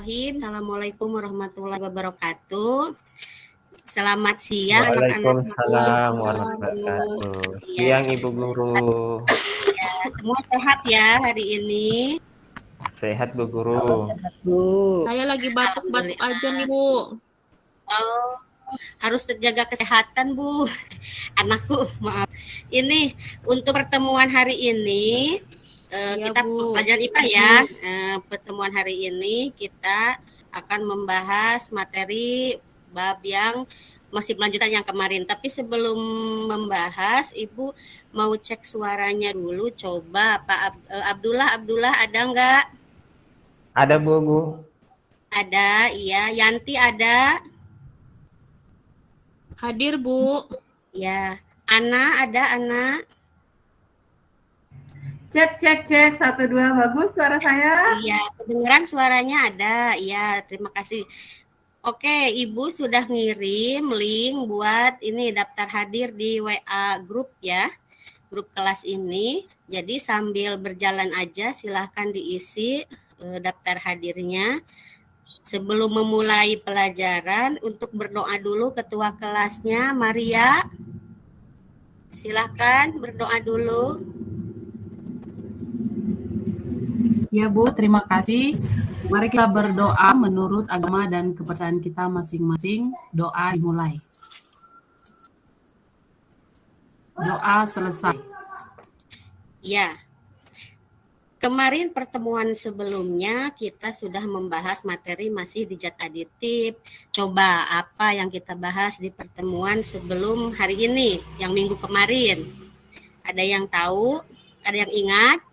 Bismillahirrahmanirrahim. Assalamualaikum warahmatullahi wabarakatuh. Selamat siang Waalaikumsalam anak-anak. warahmatullahi wabarakatuh. Ya. Siang Ibu Guru. Ya, semua sehat ya hari ini. Sehat Bu Guru. Saya lagi batuk-batuk aja nih Bu. Oh, harus terjaga kesehatan Bu. Anakku, maaf. Ini untuk pertemuan hari ini kita Bu. pelajaran IPA ya. Pertemuan hari ini kita akan membahas materi bab yang masih melanjutkan yang kemarin. Tapi sebelum membahas, Ibu mau cek suaranya dulu. Coba Pak Abdullah ada nggak? Ada Bu. Ada, iya. Yanti ada? Hadir Bu. Ya. Ana ada, Ana? Cek 1 2 bagus suara saya. Iya, kedengeran suaranya ada. Iya, terima kasih. Oke, Ibu sudah ngirim link buat ini daftar hadir di WA grup ya. Grup kelas ini. Jadi sambil berjalan aja silahkan diisi daftar hadirnya. Sebelum memulai pelajaran, untuk berdoa dulu ketua kelasnya Maria. Silahkan berdoa dulu. Ya Bu, terima kasih. Mari kita berdoa menurut agama dan kepercayaan kita masing-masing. Doa dimulai. Doa selesai. Ya. Kemarin pertemuan sebelumnya kita sudah membahas materi masih di zat aditif. Coba apa yang kita bahas di pertemuan sebelum hari ini, yang minggu kemarin? Ada yang tahu? Ada yang ingat?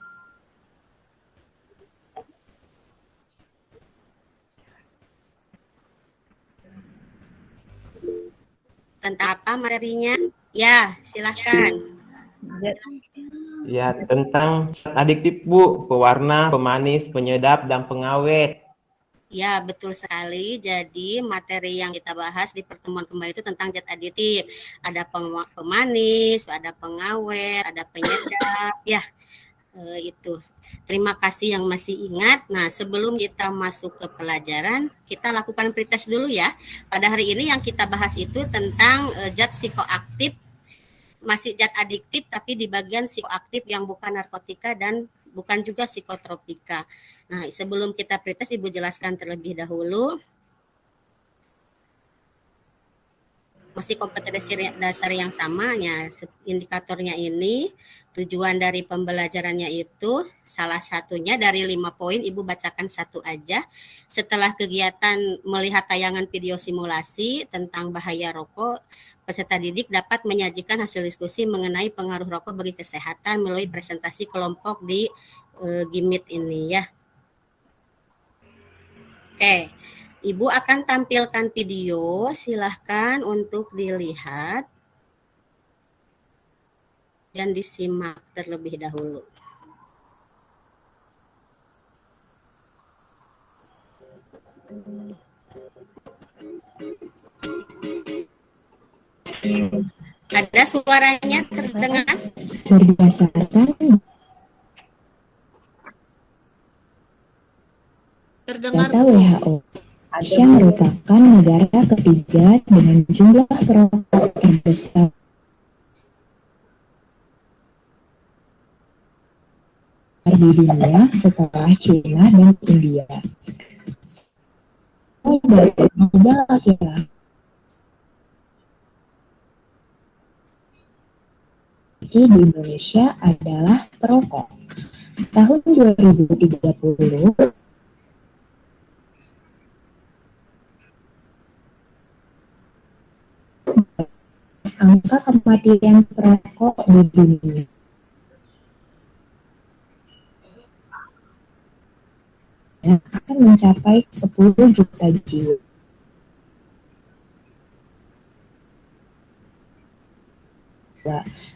Tentang apa materinya? Ya, silahkan. Ya, tentang adiktif Bu, pewarna, pemanis, penyedap, dan pengawet. Ya, betul sekali. Jadi materi yang kita bahas di pertemuan kemarin itu tentang zat aditif. Ada pemanis, ada pengawet, ada penyedap. Ya, itu. Terima kasih yang masih ingat. Nah, sebelum kita masuk ke pelajaran, kita lakukan pretest dulu ya. Pada hari ini yang kita bahas itu tentang zat psikoaktif, masih zat adiktif tapi di bagian psikoaktif yang bukan narkotika dan bukan juga psikotropika. Nah, sebelum kita pretest, Ibu jelaskan terlebih dahulu. Masih kompetensi dasar yang sama ya, indikatornya ini. Tujuan dari pembelajarannya itu salah satunya dari 5 poin, Ibu bacakan 1 aja. Setelah kegiatan melihat tayangan video simulasi tentang bahaya rokok, peserta didik dapat menyajikan hasil diskusi mengenai pengaruh rokok bagi kesehatan melalui presentasi kelompok di Gimit ini ya. Oke, Ibu akan tampilkan video, silahkan untuk dilihat dan disimak terlebih dahulu. Ada suaranya terdengar? Berdasarkan Terdengar data Bu. WHO, Indonesia merupakan negara ketiga dengan jumlah perokok terbesar di dunia setelah China dan India. Dari laki-laki di Indonesia adalah perokok. Tahun 2030, angka kematian perokok di dunia akan mencapai 10 juta jiwa.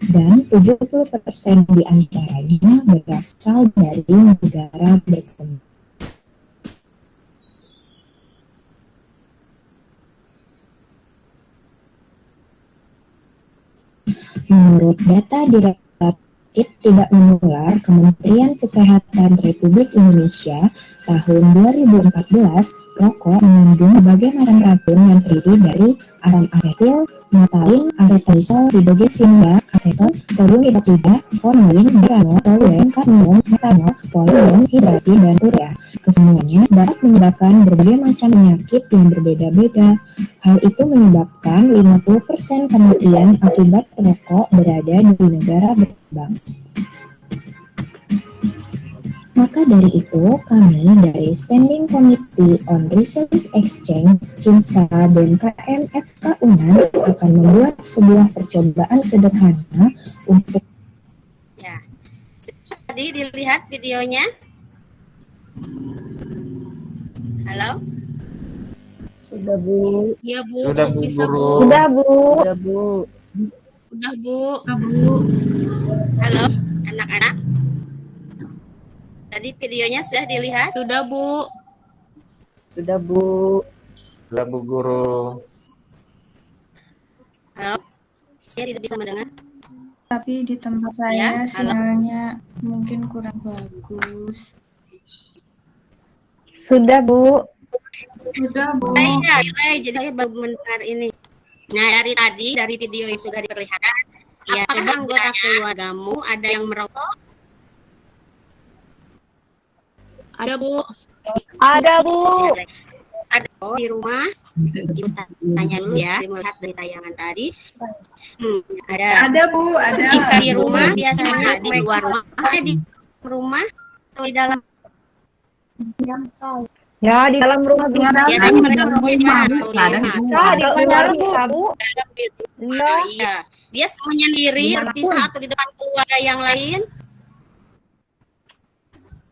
Dan 70% di antaranya berasal dari negara berkembang. Menurut data Direktorat Tidak Menular Kementerian Kesehatan Republik Indonesia tahun 2014, Rokok mengandung berbagai macam racun yang terdiri dari asam asetil, natalin, asetonitol, hidrogesin, aseton, sodium hidroksida, formalin, biranol, toluen, kadmium, metanol, polium, hidrasi, dan urea. Kesemuanya dapat menyebabkan berbagai macam penyakit yang berbeda-beda. Hal itu menyebabkan 50% kematian akibat rokok berada di negara berkembang. Maka dari itu, kami dari Standing Committee on Research Exchange, CIMSA, dan KMFK UNAN akan membuat sebuah percobaan sederhana untuk Ya, tadi dilihat videonya. Halo? Sudah, Bu. Iya, Bu. Sudah, Bu Bisa, Guru. Bu. Udah, Bu. Udah, Bu. Udah, Bu. Halo, anak-anak? Tadi videonya sudah dilihat? Sudah, Bu. Sudah, Bu. Sudah, Bu Guru. Halo? Saya tidak bisa mendengar. Tapi di tempat Ya, saya halo. sinyalnya mungkin kurang bagus. Sudah, Bu. Sudah, Bu. Iya, jadi saya baru mendengar ini. Nah, dari video yang sudah diperlihatkan, ya, apakah anggota keluargamu ada yang merokok? Ada, Bu. Ada, Bu. Ada di rumah? Kita tanya dulu ya, melihat dari tayangan tadi. Ada. Ada, Bu. Ada. Jika di rumah biasanya di luar rumah, di rumah atau di dalam? Ya, di dalam rumah bisa. Biasanya mereka dalam merokok di rumah, mana? Kalau di ada di rumah. rumah. Bisa, di luar bisa, Bu. Iya. Iya. Dia menyendiri, Dimanapun. bisa atau di depan keluarga yang lain?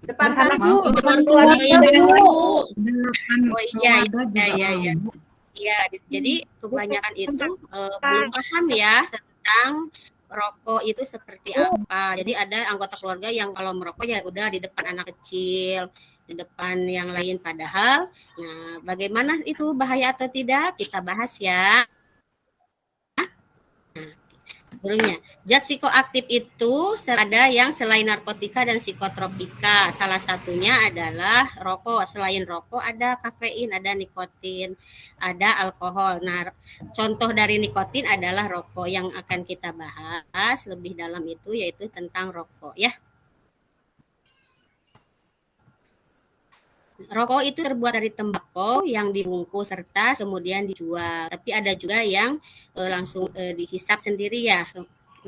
Depan Bersama, sana, Bu. Bu. Depan keluarga, Bu. Oh iya. Iya, jadi kebanyakan itu belum paham ya tentang rokok itu seperti apa. Jadi ada anggota keluarga yang kalau merokok ya udah di depan anak kecil, di depan yang lain padahal. Nah, bagaimana itu bahaya atau tidak? Kita bahas ya. Sebelumnya, zat psikoaktif itu ada yang selain narkotika dan psikotropika. Salah satunya adalah rokok. Selain rokok ada kafein, ada nikotin, ada alkohol. Nah, contoh dari nikotin adalah rokok. Yang akan kita bahas lebih dalam itu yaitu tentang rokok ya. Rokok itu terbuat dari tembakau yang dibungkus serta kemudian dijual. Tapi ada juga yang langsung dihisap sendiri ya.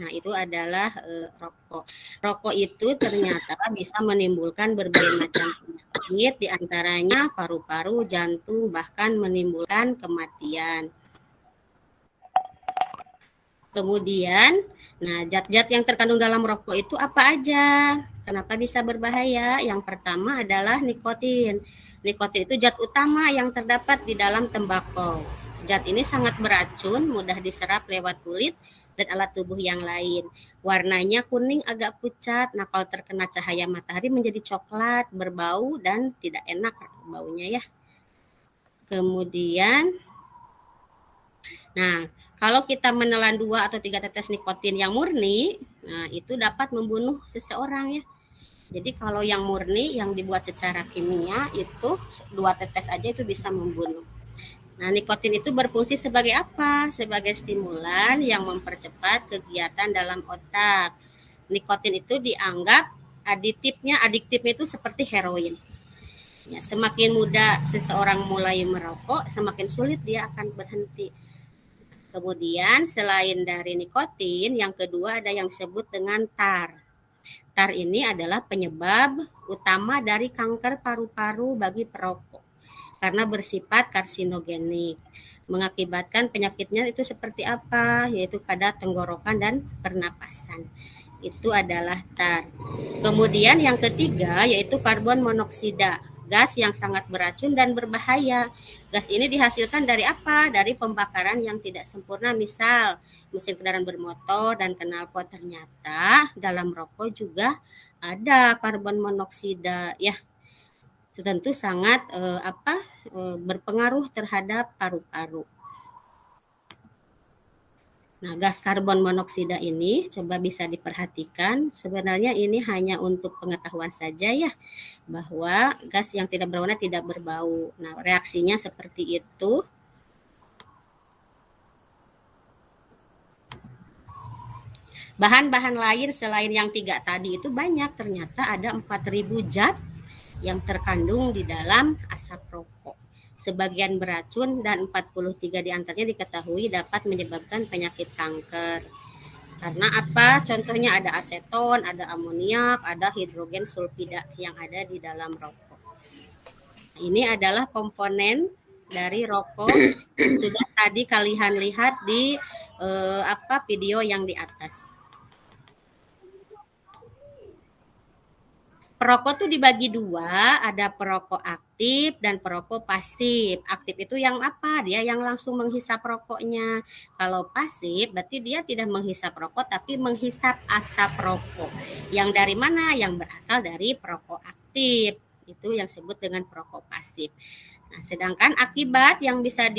Nah, itu adalah rokok. Rokok itu ternyata bisa menimbulkan berbagai macam penyakit, diantaranya paru-paru, jantung, bahkan menimbulkan kematian. Kemudian, nah zat-zat yang terkandung dalam rokok itu apa aja? Kenapa bisa berbahaya? Yang pertama adalah nikotin. Nikotin itu zat utama yang terdapat di dalam tembakau. Zat ini sangat beracun, mudah diserap lewat kulit dan alat tubuh yang lain. Warnanya kuning agak pucat. Nah, kalau terkena cahaya matahari menjadi coklat, berbau dan tidak enak baunya ya. Kemudian, nah kalau kita menelan 2 atau 3 tetes nikotin yang murni, nah itu dapat membunuh seseorang ya. Jadi kalau yang murni yang dibuat secara kimia itu 2 tetes aja itu bisa membunuh. Nah, nikotin itu berfungsi sebagai apa? Sebagai stimulan yang mempercepat kegiatan dalam otak. Nikotin itu dianggap adiktifnya itu seperti heroin. Ya, semakin mudah seseorang mulai merokok, semakin sulit dia akan berhenti. Kemudian selain dari nikotin, yang kedua ada yang disebut dengan tar. Tar ini adalah penyebab utama dari kanker paru-paru bagi perokok karena bersifat karsinogenik. Mengakibatkan penyakitnya itu seperti apa? Yaitu pada tenggorokan dan pernapasan. Itu adalah tar. Kemudian yang ketiga yaitu karbon monoksida, gas yang sangat beracun dan berbahaya. Gas ini dihasilkan dari apa? Dari pembakaran yang tidak sempurna, misal mesin kendaraan bermotor dan knalpot. Ternyata dalam rokok juga ada karbon monoksida ya. Tentu sangat berpengaruh terhadap paru-paru. Nah, gas karbon monoksida ini coba bisa diperhatikan, sebenarnya ini hanya untuk pengetahuan saja ya, bahwa gas yang tidak berwarna tidak berbau. Nah, reaksinya seperti itu. Bahan-bahan lain selain yang 3 tadi itu banyak, ternyata ada 4.000 zat yang terkandung di dalam asap rokok. Sebagian beracun dan 43 diantaranya diketahui dapat menyebabkan penyakit kanker. Karena apa? Contohnya ada aseton, ada amoniak, ada hidrogen sulfida yang ada di dalam rokok. Ini adalah komponen dari rokok. Sudah tadi kalian lihat di video yang di atas. Perokok tuh dibagi 2, ada perokok aktif dan perokok pasif. Aktif itu yang apa? Dia yang langsung menghisap rokoknya. Kalau pasif berarti dia tidak menghisap rokok tapi menghisap asap rokok. Yang dari mana? Yang berasal dari perokok aktif. Itu yang disebut dengan perokok pasif. Nah, sedangkan akibat yang bisa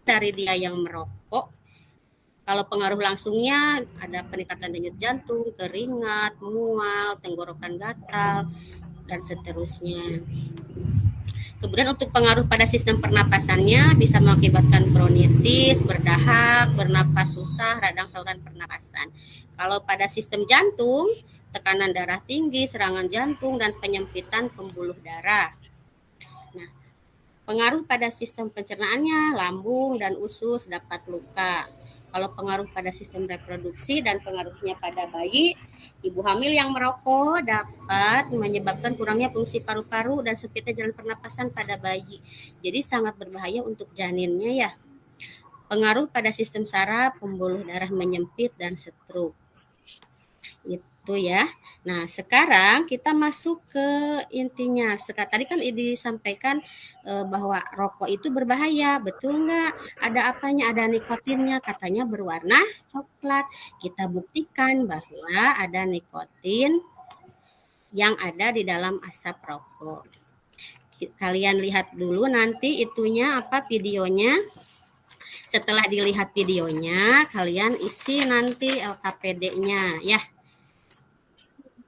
dari dia yang merokok, kalau pengaruh langsungnya ada peningkatan denyut jantung, keringat, mual, tenggorokan gatal, dan seterusnya. Kemudian untuk pengaruh pada sistem pernapasannya bisa mengakibatkan bronkitis, berdahak, bernapas susah, radang saluran pernapasan. Kalau pada sistem jantung, tekanan darah tinggi, serangan jantung, dan penyempitan pembuluh darah. Nah, pengaruh pada sistem pencernaannya, lambung dan usus dapat luka. Kalau pengaruh pada sistem reproduksi dan pengaruhnya pada bayi, ibu hamil yang merokok dapat menyebabkan kurangnya fungsi paru-paru dan sempitnya jalan pernapasan pada bayi. Jadi sangat berbahaya untuk janinnya ya. Pengaruh pada sistem saraf, pembuluh darah menyempit dan stroke. Itu ya. Nah, sekarang kita masuk ke intinya. Tadi kan disampaikan bahwa rokok itu berbahaya, betul nggak? Ada apanya? Ada nikotinnya, katanya berwarna coklat. Kita buktikan bahwa ada nikotin yang ada di dalam asap rokok. Kalian lihat dulu nanti itunya apa videonya. Setelah dilihat videonya, kalian isi nanti LKPD-nya ya.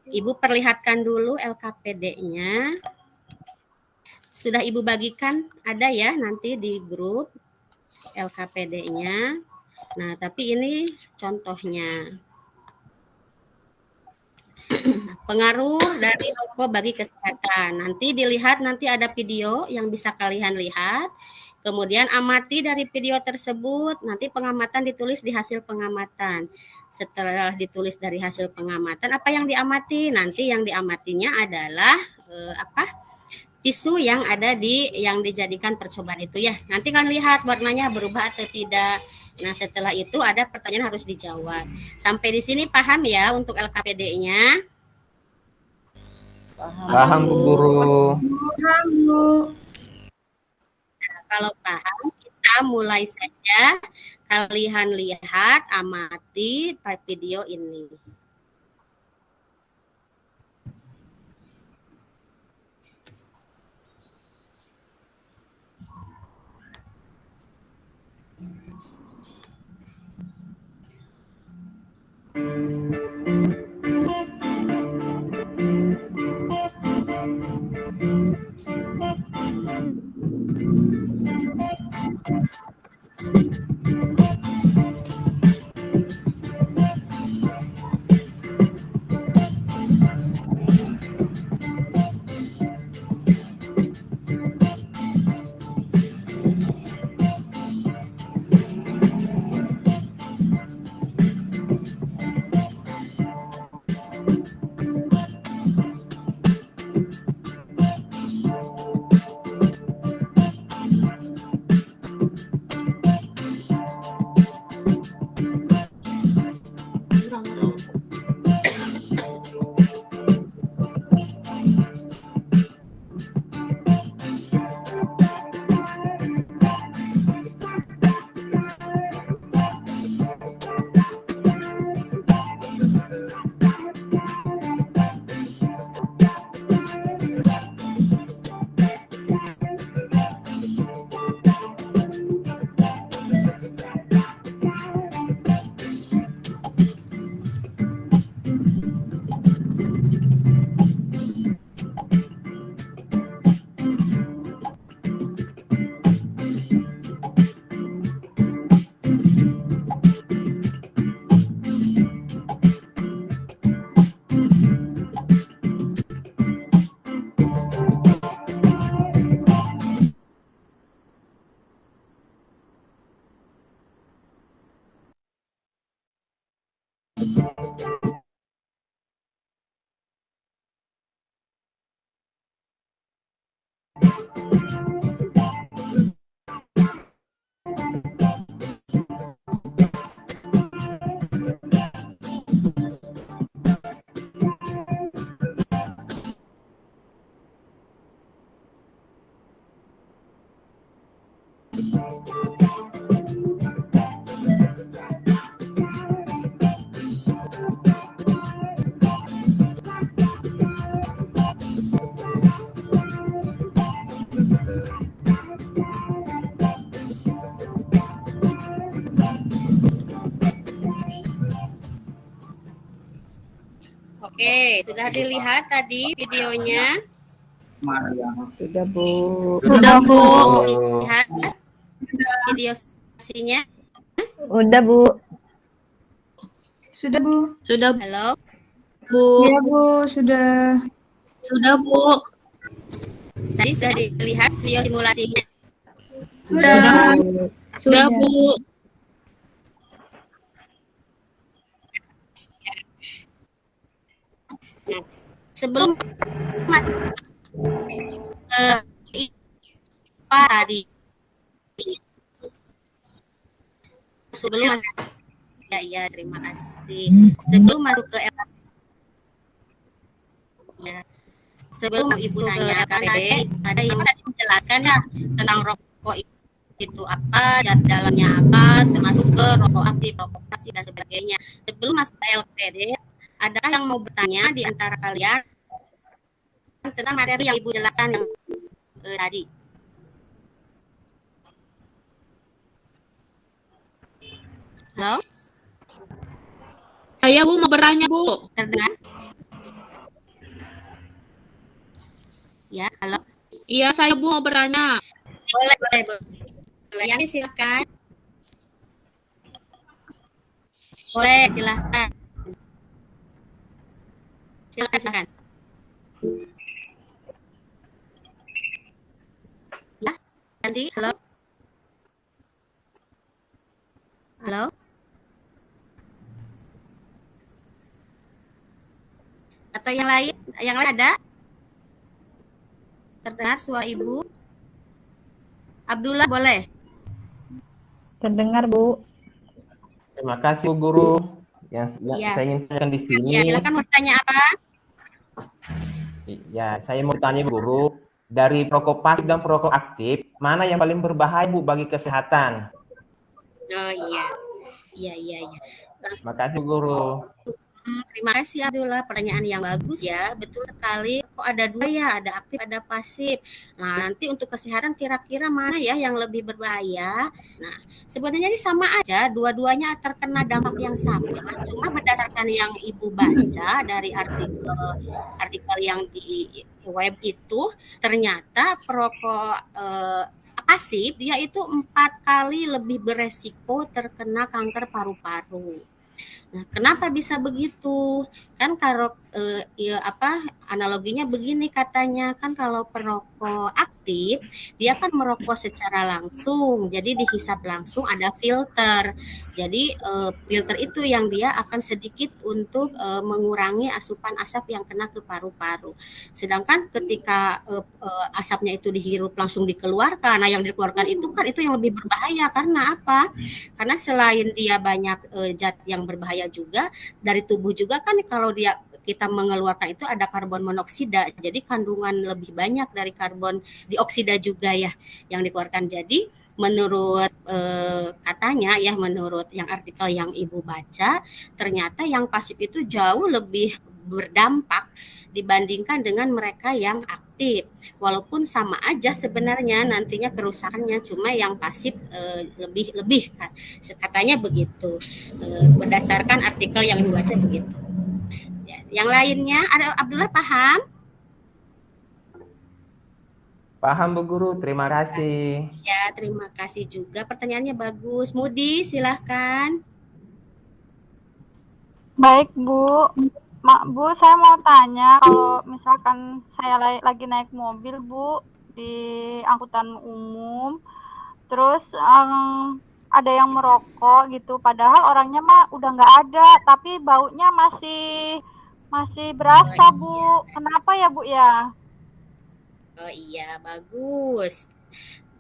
Ibu perlihatkan dulu LKPD-nya. Sudah Ibu bagikan, ada ya nanti di grup LKPD-nya. Nah, tapi ini contohnya. Pengaruh dari rokok bagi kesehatan. Nanti dilihat, nanti ada video yang bisa kalian lihat. Kemudian amati dari video tersebut, nanti pengamatan ditulis di hasil pengamatan. Setelah ditulis dari hasil pengamatan, apa yang diamati? Nanti yang diamatinya adalah tisu yang ada yang dijadikan percobaan itu ya. Nanti kan lihat warnanya berubah atau tidak. Nah, setelah itu ada pertanyaan harus dijawab. Sampai di sini paham ya untuk LKPD-nya? Paham Bu Guru. Paham, Bu. Kalau paham, kita mulai saja. Kalian lihat, amati video ini. Oke, sudah dilihat tadi videonya? Sudah, Bu. Sudah, Bu. Lihat videonya? Udah, Bu. Sudah, Bu. Sudah, Halo? Bu. Iya, Bu. Sudah. Sudah, Bu. Tadi sudah dilihat video simulasinya? Sudah. Sudah, Bu. Nah, sebelum masuk ke IPA tadi, sebelum ya terima kasih. Sebelum masuk ke ya, sebelum Ibu tanya kan ada yang tadi menjelaskan ya tentang rokok itu apa, zat dalamnya apa, termasuk ke rokok aktif, rokok pasif dan sebagainya. Sebelum masuk ke LPD, ada yang mau bertanya di antara kalian tentang materi yang Ibu jelaskan yang tadi? Halo? Saya, Bu, mau bertanya, Bu. Terdengar? Ya, halo? Iya, saya, Bu, mau bertanya. Boleh. Yani silakan. Boleh, silakan. Silakan. Ya, nanti, halo? Halo? Atau yang lain? Yang lain ada? Terdengar suara Ibu? Abdullah boleh? Terdengar, Bu. Terima kasih Bu Guru. Yang Ya. saya ingin tanyakan di sini. Ya, silakan mau tanya apa? Ya, saya mau tanya Bu Guru, dari perokok pasif dan perokok aktif, mana yang paling berbahaya Bu bagi kesehatan? Oh iya. Iya. Terima kasih Bu Guru. Terima kasih Abdullah, pertanyaan yang bagus ya, betul sekali. Kok ada dua ya, ada aktif, ada pasif. Nah, nanti untuk kesehatan kira-kira mana ya yang lebih berbahaya? Nah, sebenarnya ini sama aja, dua-duanya terkena dampak yang sama. Cuma berdasarkan yang Ibu baca dari artikel yang di web itu, ternyata perokok pasif dia itu 4 kali lebih beresiko terkena kanker paru-paru. Nah, kenapa bisa begitu? Kan kalau analoginya begini katanya, kan kalau perokok aktif dia kan merokok secara langsung, jadi dihisap langsung, ada filter. Jadi filter itu yang dia akan sedikit untuk mengurangi asupan asap yang kena ke paru-paru. Sedangkan ketika asapnya itu dihirup langsung dikeluarkan, nah yang dikeluarkan itu kan itu yang lebih berbahaya. Karena apa? Karena selain dia banyak zat yang berbahaya juga dari tubuh juga kan, kalau kita mengeluarkan itu ada karbon monoksida, jadi kandungan lebih banyak dari karbon dioksida juga ya yang dikeluarkan. Jadi menurut katanya ya, menurut yang artikel yang Ibu baca, ternyata yang pasif itu jauh lebih berdampak dibandingkan dengan mereka yang aktif. Walaupun sama aja sebenarnya nantinya kerusakannya, cuma yang pasif lebih katanya begitu, berdasarkan artikel yang Ibu baca begitu. Yang lainnya ada Abdullah paham? Paham Bu Guru, terima kasih. Ya, terima kasih juga. Pertanyaannya bagus. Mudi, silahkan. Baik, Bu. Bu, saya mau tanya, kalau misalkan saya lagi naik mobil, Bu, di angkutan umum, terus ada yang merokok gitu, padahal orangnya mah udah nggak ada, tapi baunya masih berasa, Bu. Kenapa ya, Bu ya? Oh iya, bagus.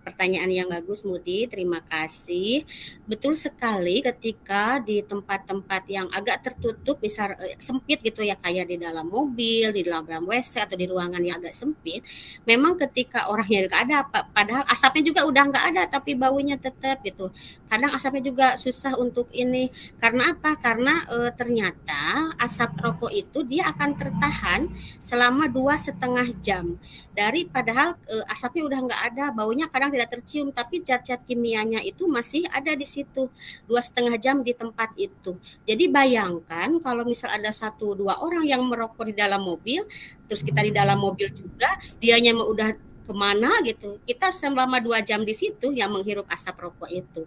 pertanyaan yang bagus, Mudi. Terima kasih. Betul sekali, ketika di tempat-tempat yang agak tertutup, misal sempit gitu ya, kayak di dalam mobil, di dalam WC atau di ruangan yang agak sempit, memang ketika orangnya nggak ada, padahal asapnya juga udah nggak ada, tapi baunya tetap gitu. Kadang asapnya juga susah untuk ini. Karena apa? Karena ternyata asap rokok itu dia akan tertahan selama 2,5 jam. Dari padahal asapnya udah nggak ada, baunya kadang tidak tercium, tapi zat-zat kimianya itu masih ada di situ 2,5 jam di tempat itu. Jadi bayangkan kalau misal ada 1-2 orang yang merokok di dalam mobil, terus kita di dalam mobil juga, dianya udah kemana gitu, kita selama 2 jam di situ yang menghirup asap rokok itu.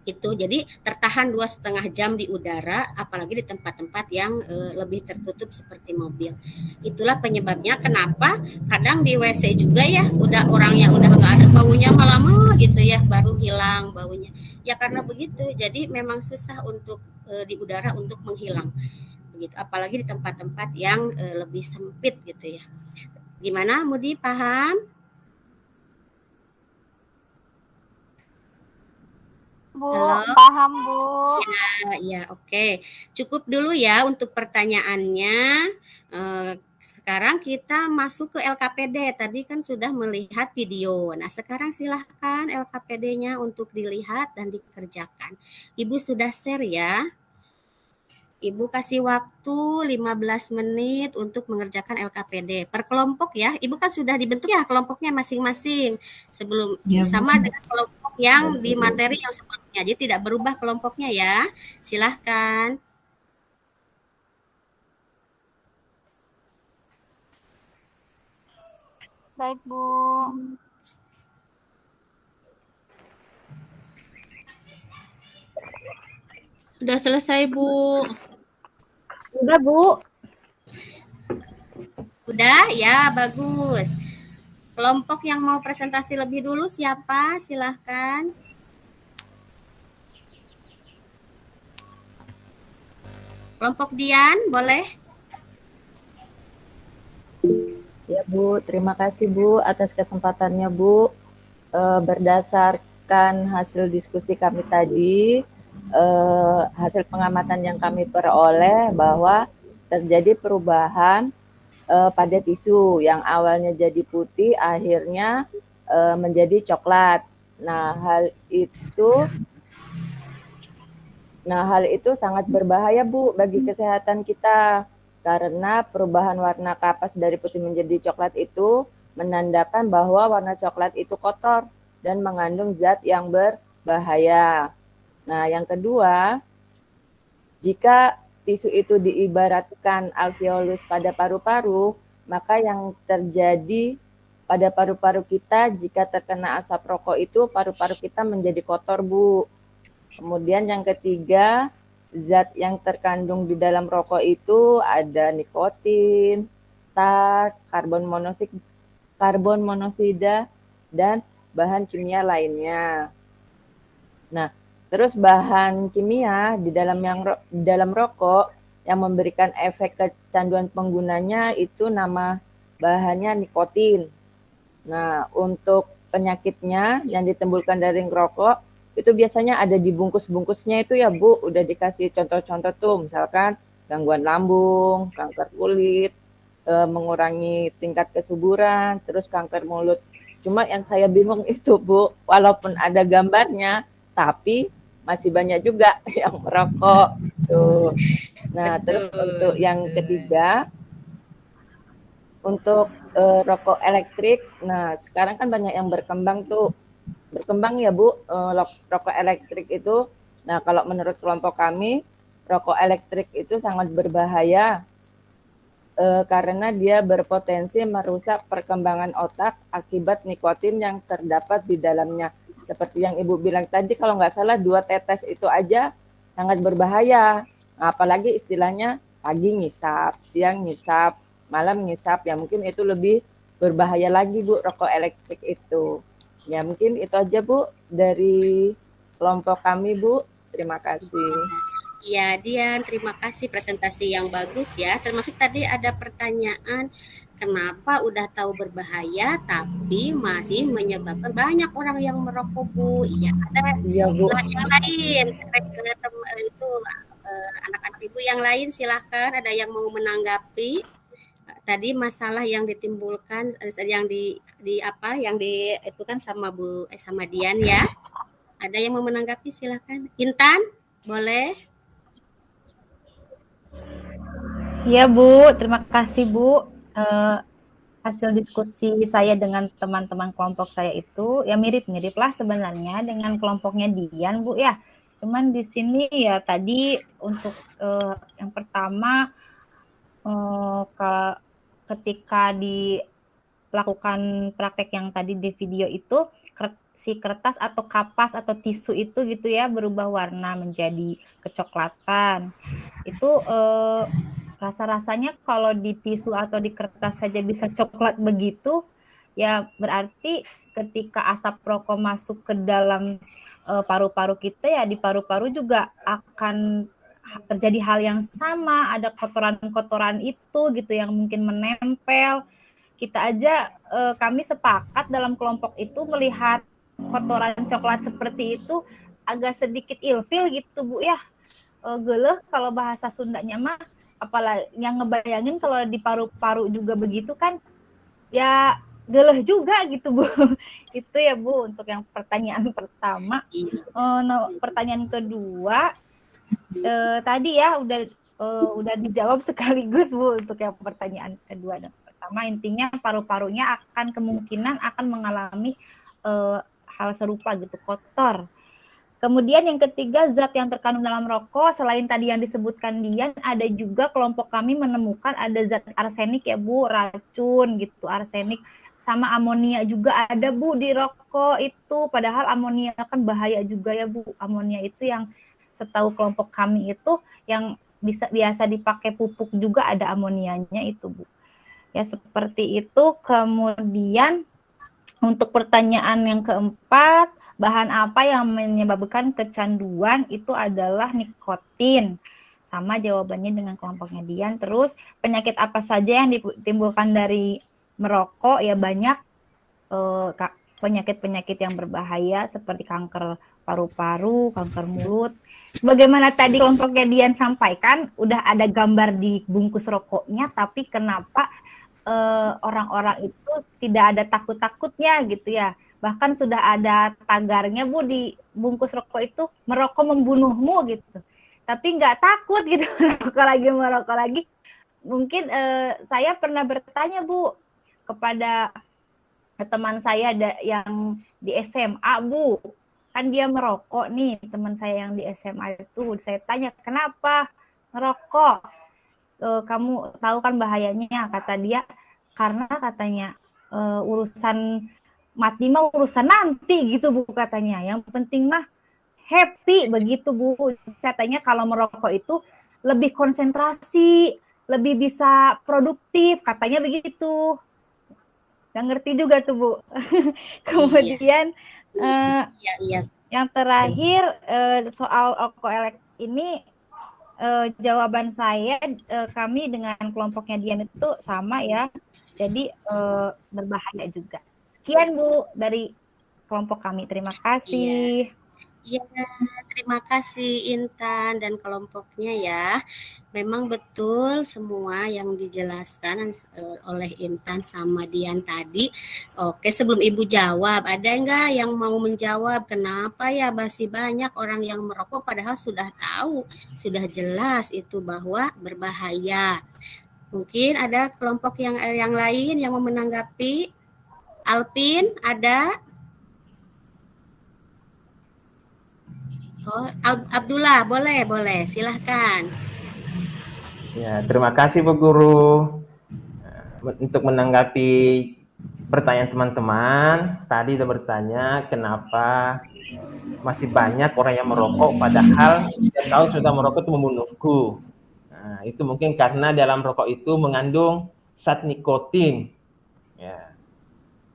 Jadi tertahan 2,5 jam di udara, apalagi di tempat-tempat yang lebih tertutup seperti mobil. Itulah penyebabnya kenapa kadang di WC juga ya, udah orangnya udah nggak ada baunya, lama gitu ya baru hilang baunya. Ya karena begitu, jadi memang susah untuk di udara untuk menghilang begitu, apalagi di tempat-tempat yang lebih sempit gitu ya. Gimana, Mudi, paham? Bu, Halo? paham Bu. Ya, oke. Cukup dulu ya untuk pertanyaannya. Sekarang kita masuk ke LKPD. Tadi kan sudah melihat video. Nah, sekarang silahkan LKPD-nya untuk dilihat dan dikerjakan. Ibu sudah share ya. Ibu kasih waktu 15 menit untuk mengerjakan LKPD. Per kelompok ya. Ibu kan sudah dibentuk ya kelompoknya masing-masing. Sebelum Ya, sama Bu. dengan kelompok yang di materi yang sebelumnya. Jadi tidak berubah kelompoknya ya. Silahkan. Baik Bu. Sudah selesai, Bu. Udah, Bu. Udah ya, bagus. Kelompok yang mau presentasi lebih dulu siapa? Silahkan. Kelompok Dian, boleh? Ya, Bu. Terima kasih, Bu, atas kesempatannya, Bu. Berdasarkan hasil diskusi kami tadi, hasil pengamatan yang kami peroleh bahwa terjadi perubahan pada tisu yang awalnya jadi putih akhirnya menjadi coklat. Nah, hal itu sangat berbahaya, Bu, bagi kesehatan kita karena perubahan warna kapas dari putih menjadi coklat itu menandakan bahwa warna coklat itu kotor dan mengandung zat yang berbahaya. Nah, yang kedua, jika tisu itu diibaratkan alveolus pada paru-paru, maka yang terjadi pada paru-paru kita jika terkena asap rokok itu paru-paru kita menjadi kotor, Bu. Kemudian yang ketiga, zat yang terkandung di dalam rokok itu ada nikotin, tar, karbon monoksida, dan bahan kimia lainnya. Nah, terus bahan kimia di dalam rokok yang memberikan efek kecanduan penggunanya itu nama bahannya nikotin. Nah, untuk penyakitnya yang ditimbulkan dari rokok itu biasanya ada di bungkus-bungkusnya itu ya, Bu, udah dikasih contoh-contoh tuh, misalkan gangguan lambung, kanker kulit, mengurangi tingkat kesuburan, terus kanker mulut. Cuma yang saya bingung itu, Bu, walaupun ada gambarnya, tapi masih banyak juga yang merokok tuh. Nah, terus untuk yang ketiga, untuk rokok elektrik, nah sekarang kan banyak yang berkembang ya, Bu, rokok elektrik itu. Nah, kalau menurut kelompok kami, rokok elektrik itu sangat berbahaya karena dia berpotensi merusak perkembangan otak akibat nikotin yang terdapat di dalamnya. Seperti yang Ibu bilang tadi, kalau nggak salah 2 tetes itu aja sangat berbahaya. Nah, apalagi istilahnya pagi ngisap, siang ngisap, malam ngisap, ya mungkin itu lebih berbahaya lagi, Bu, rokok elektrik itu. Ya mungkin itu aja, Bu, dari kelompok kami, Bu. Terima kasih. Ya, Dian, terima kasih presentasi yang bagus ya. Termasuk tadi ada pertanyaan kenapa udah tahu berbahaya tapi masih menyebabkan banyak orang yang merokok, Bu? Iya, ada Bu. yang lain. Itu anak-anak Ibu yang lain silahkan, ada yang mau menanggapi tadi masalah yang ditimbulkan yang di apa yang di itu kan sama Bu sama Dian ya. Ada yang mau menanggapi silahkan. Intan, boleh? Iya Bu, terima kasih Bu. Hasil diskusi saya dengan teman-teman kelompok saya itu ya mirip-mirip lah sebenarnya dengan kelompoknya Dian Bu ya. Cuman di sini ya tadi untuk yang pertama ketika dilakukan praktek yang tadi di video itu si kertas atau kapas atau tisu itu gitu ya berubah warna menjadi kecoklatan. Itu rasa-rasanya kalau di tisu atau di kertas saja bisa coklat begitu, ya berarti ketika asap rokok masuk ke dalam paru-paru kita ya di paru-paru juga akan terjadi hal yang sama, ada kotoran-kotoran itu gitu yang mungkin menempel. Kita aja kami sepakat dalam kelompok itu melihat kotoran coklat seperti itu agak sedikit ilfil gitu Bu ya. Geleh kalau bahasa Sundanya mah, apalagi yang ngebayangin kalau di paru-paru juga begitu kan ya geleh juga gitu Bu. Itu ya Bu untuk yang pertanyaan pertama. Pertanyaan kedua tadi ya udah dijawab sekaligus Bu untuk yang pertanyaan kedua dan pertama, intinya paru-parunya kemungkinan akan mengalami hal serupa gitu, kotor. Kemudian yang ketiga, zat yang terkandung dalam rokok selain tadi yang disebutkan Dian, ada juga kelompok kami menemukan ada zat arsenik ya Bu, racun gitu, arsenik sama amonia juga ada Bu di rokok itu, padahal amonia kan bahaya juga ya Bu. Amonia itu yang setahu kelompok kami itu yang biasa dipakai pupuk juga ada amonianya itu Bu. Ya seperti itu. Kemudian untuk pertanyaan yang keempat, bahan apa yang menyebabkan kecanduan itu adalah nikotin. Sama jawabannya dengan kelompoknya Dian. Terus penyakit apa saja yang ditimbulkan dari merokok? Ya banyak penyakit-penyakit yang berbahaya seperti kanker paru-paru, kanker mulut. Sebagaimana tadi kelompoknya Dian sampaikan, udah ada gambar di bungkus rokoknya, tapi kenapa orang-orang itu tidak ada takut-takutnya gitu ya. Bahkan sudah ada tagarnya Bu di bungkus rokok itu, merokok membunuhmu gitu. Tapi nggak takut gitu, merokok lagi. Mungkin saya pernah bertanya Bu kepada teman saya yang di SMA Bu. Kan dia merokok nih, teman saya yang di SMA itu. Saya tanya, kenapa merokok? Kamu tahu kan bahayanya, kata dia, karena katanya urusan mati mah urusan nanti gitu Bu katanya. Yang penting mah happy begitu Bu. Katanya kalau merokok itu lebih konsentrasi, lebih bisa produktif, katanya begitu. Nggak ngerti juga tuh Bu. Kemudian yang terakhir soal Okoelek ini jawaban saya kami dengan kelompoknya Dian itu sama ya. Jadi berbahaya juga. Sekian Bu dari kelompok kami. Terima kasih. Iya, terima kasih Intan dan kelompoknya ya. Memang betul semua yang dijelaskan oleh Intan sama Dian tadi. Oke, sebelum Ibu jawab, ada nggak yang mau menjawab kenapa ya masih banyak orang yang merokok padahal sudah tahu, sudah jelas itu bahwa berbahaya. Mungkin ada kelompok yang lain yang mau menanggapi. Alpin, ada? Oh, Abdullah, boleh, silahkan. Ya, terima kasih Bu Guru. Untuk menanggapi pertanyaan teman-teman, tadi sudah bertanya kenapa masih banyak orang yang merokok padahal dia tahu sudah merokok itu membunuhku. Nah, itu mungkin karena dalam rokok itu mengandung zat nikotin. Ya.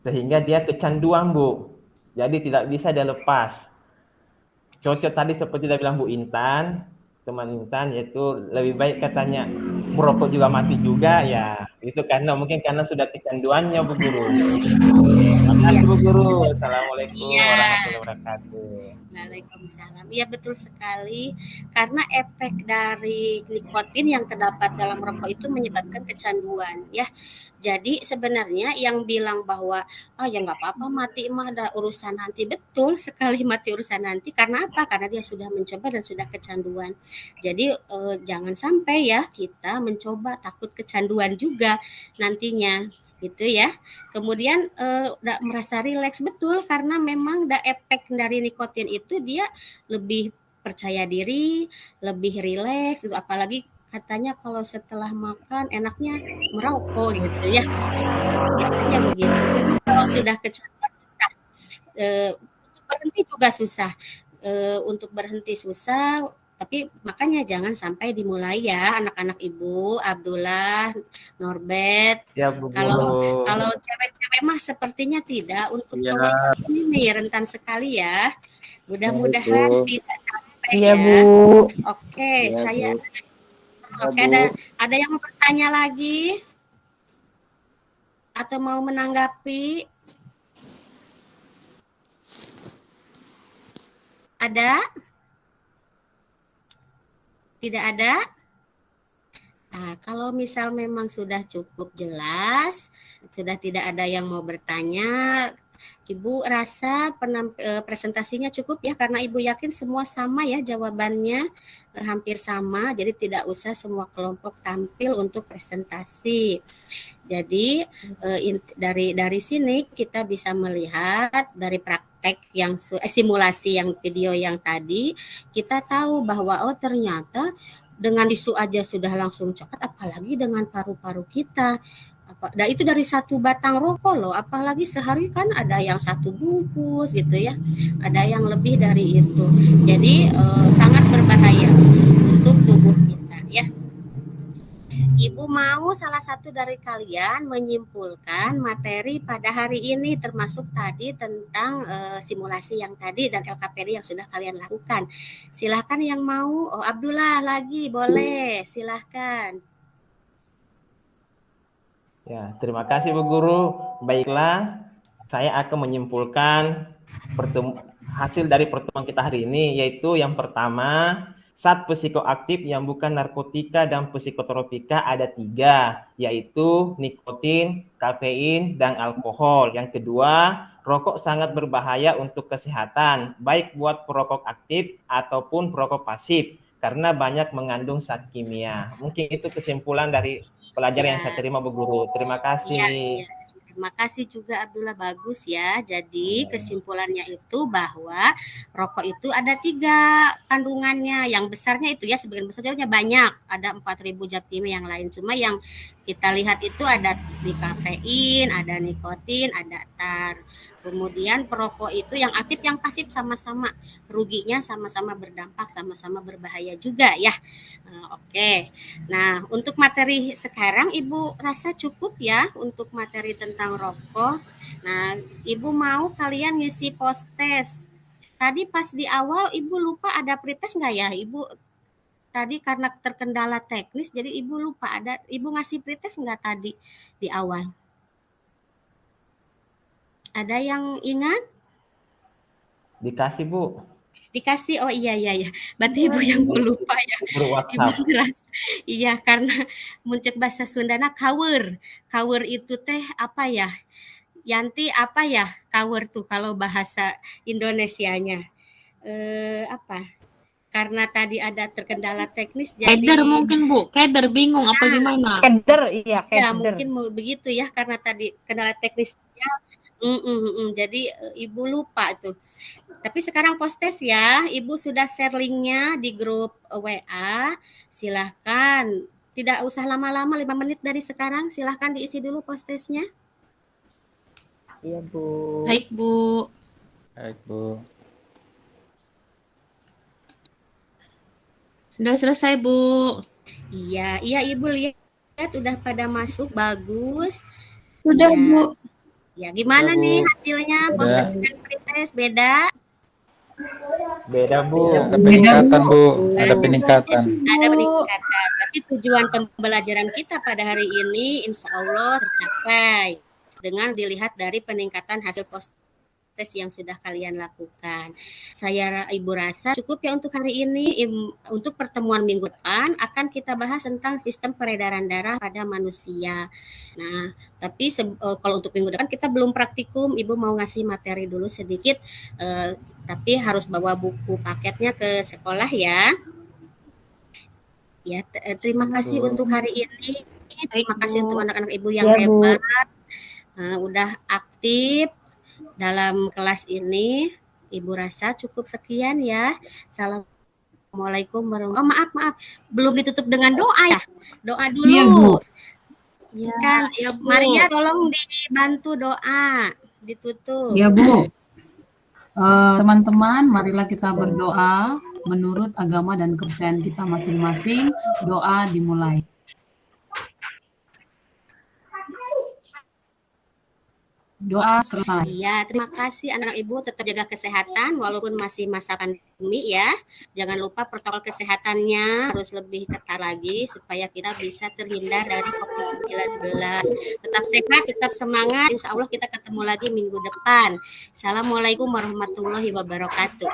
Sehingga dia kecanduan Bu. Jadi tidak bisa dia lepas. Cocok tadi seperti dia bilang Bu Intan, teman Intan, yaitu lebih baik katanya perokok juga mati juga ya. Itu karena mungkin karena sudah kecanduannya Bu Guru. Terima kasih Bu Guru. Assalamualaikum warahmatullahi wabarakatuh. Waalaikumsalam. Iya betul sekali, karena efek dari nikotin yang terdapat dalam rokok itu menyebabkan kecanduan ya. Jadi sebenarnya yang bilang bahwa ya nggak apa-apa mati mah ada urusan nanti, betul sekali mati urusan nanti. Karena apa? Karena dia sudah mencoba dan sudah kecanduan. Jadi jangan sampai ya kita mencoba takut kecanduan juga nantinya gitu ya. Kemudian merasa rileks, betul, karena memang efek dari nikotin itu dia lebih percaya diri, lebih rileks gitu. Apalagi katanya kalau setelah makan enaknya merokok gitu ya. Biasanya begitu. Memang kalau sudah kecanduan susah. Untuk berhenti juga susah. Untuk berhenti susah. Tapi makanya jangan sampai dimulai ya anak-anak Ibu, Abdullah, Norbert. Ya, Bu Kalau cewek-cewek mah sepertinya tidak. Untuk cowok ini rentan sekali ya. Mudah-mudahan tidak sampai ya. Bu. Oke, Ya, saya Bu. Oke, ada yang mau bertanya lagi? Atau mau menanggapi? Ada? Tidak ada? Nah, kalau misal memang sudah cukup jelas, sudah tidak ada yang mau bertanya, Ibu rasa presentasinya cukup ya, karena Ibu yakin semua sama ya jawabannya, hampir sama, jadi tidak usah semua kelompok tampil untuk presentasi. Jadi dari sini kita bisa melihat dari praktek yang simulasi yang video yang tadi, kita tahu bahwa ternyata dengan tisu aja sudah langsung coklat, apalagi dengan paru-paru kita. Dan itu dari satu batang rokok loh, apalagi sehari kan ada yang satu bungkus gitu ya, ada yang lebih dari itu. Jadi sangat berbahaya untuk tubuh kita ya. Ibu mau salah satu dari kalian menyimpulkan materi pada hari ini, termasuk tadi tentang simulasi yang tadi dan LKPD yang sudah kalian lakukan. Silahkan yang mau. Abdullah lagi boleh, silahkan. Ya, terima kasih Bu Guru. Baiklah, saya akan menyimpulkan hasil dari pertemuan kita hari ini, yaitu yang pertama, zat psikoaktif yang bukan narkotika dan psikotropika ada 3, yaitu nikotin, kafein, dan alkohol. Yang kedua, rokok sangat berbahaya untuk kesehatan, baik buat perokok aktif ataupun perokok pasif, karena banyak mengandung zat kimia. Mungkin itu kesimpulan dari pelajaran yang saya terima Bu Guru. Terima kasih. Terima kasih juga Abdullah, bagus ya. Jadi kesimpulannya itu bahwa rokok itu ada 3 kandungannya. Yang besarnya itu ya, sebagian besarnya banyak. Ada 4.000 zat kimia yang lain. Cuma yang kita lihat itu ada di kafein, ada nikotin, ada tar. Kemudian perokok itu yang aktif, yang pasif sama-sama ruginya, sama-sama berdampak, sama-sama berbahaya juga ya. Oke. Nah, untuk materi sekarang Ibu rasa cukup ya untuk materi tentang rokok. Nah, Ibu mau kalian ngisi post-test. Tadi pas di awal Ibu lupa ada pretest nggak ya? Ibu tadi karena terkendala teknis, jadi Ibu lupa ada. Ibu ngasih pretest nggak tadi di awal? Ada yang ingat? Dikasih Bu. Dikasih, oh iya. Berarti Ibu yang lupa ya. Ibu ngerasa, iya, karena muncul bahasa Sundana kawur. Kawur itu teh apa ya? Yanti apa ya kawur tuh kalau bahasa Indonesianya? Apa? Karena tadi ada terkendala teknis, jadi Keder mungkin Bu, keder bingung apa gimana? Keder, iya keder. Ya mungkin begitu ya, karena tadi kendala teknisnya. Jadi Ibu lupa tuh. Tapi sekarang post-test ya, Ibu sudah share linknya di grup WA. Silahkan, tidak usah lama-lama, 5 menit dari sekarang. Silahkan diisi dulu post-testnya. Iya Bu. Baik Bu. Baik Bu. Sudah selesai Bu. Iya Ibu lihat udah pada masuk, bagus. Sudah ya. Bu. Ya gimana Bu. nih hasilnya? Post-test dan pretest beda? Beda Bu. Ada peningkatan Bu. Ada peningkatan. Ada peningkatan. Tapi tujuan pembelajaran kita pada hari ini insya Allah tercapai dengan dilihat dari peningkatan hasil tes yang sudah kalian lakukan. Ibu rasa cukup ya untuk hari ini. Untuk pertemuan minggu depan akan kita bahas tentang sistem peredaran darah pada manusia. Nah, tapi kalau untuk minggu depan kita belum praktikum. Ibu mau ngasih materi dulu sedikit, tapi harus bawa buku paketnya ke sekolah ya. Ya, terima kasih untuk hari ini. Terima kasih untuk anak-anak ibu yang hebat, udah aktif dalam kelas ini. Ibu rasa cukup sekian ya. Assalamualaikum warahmatullahi wabarakatuh. Maaf, belum ditutup dengan doa ya. Doa dulu. Iya, Bu. Ya, kan, ya Maria tolong dibantu doa, ditutup. Ya, Bu. Teman-teman, marilah kita berdoa menurut agama dan kepercayaan kita masing-masing. Doa dimulai. Doa selesai. Iya, terima kasih anak ibu, tetap jaga kesehatan walaupun masih masa pandemi ya. Jangan lupa protokol kesehatannya harus lebih ketat lagi supaya kita bisa terhindar dari COVID-19. Tetap sehat, tetap semangat. Insya Allah kita ketemu lagi minggu depan. Assalamualaikum warahmatullahi wabarakatuh.